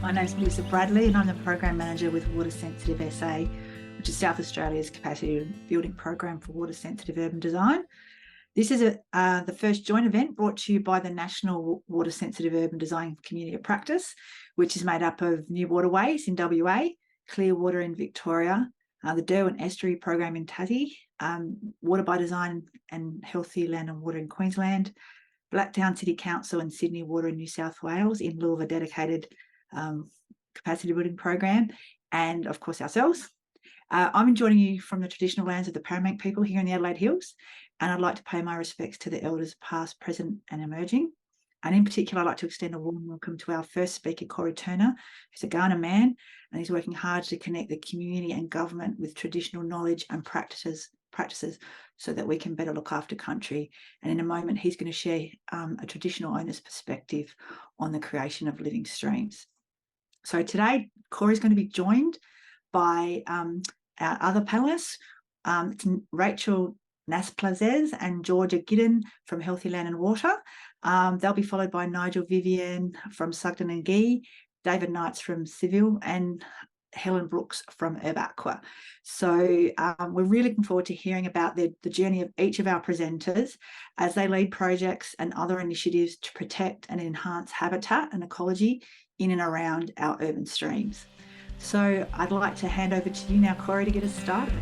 My name's Lisa Bradley and I'm the Program Manager with Water Sensitive SA, which is South Australia's capacity building program for water sensitive urban design. This is the first joint event brought to you by the National Water Sensitive Urban Design Community of Practice, which is made up of New Waterways in WA, Clearwater in Victoria, the Derwent Estuary Program in Tassie, Water by Design and Healthy Land and Water in Queensland, Blacktown City Council and Sydney Water in New South Wales in lieu of a dedicated capacity building program, and of course ourselves. I'm joining you from the traditional lands of the Paramount people here in the Adelaide Hills, and I'd like to pay my respects to the elders past, present and emerging. And in particular, I'd like to extend a warm welcome to our first speaker, Corey Turner, who's a Kaurna man, and he's working hard to connect the community and government with traditional knowledge and practices so that we can better look after country. And in a moment, he's going to share a traditional owner's perspective on the creation of living streams. So today, Corey's going to be joined by our other panellists, Rachel Nasplazes and Georgia Giddon from Healthy Land and Water. They'll be followed by Nigel Vivian from Sugden and Gee, David Knights from Civil, and Helen Brooks from Aqua. So we're really looking forward to hearing about the journey of each of our presenters as they lead projects and other initiatives to protect and enhance habitat and ecology in and around our urban streams. So I'd like to hand over to you now, Corey, to get us started.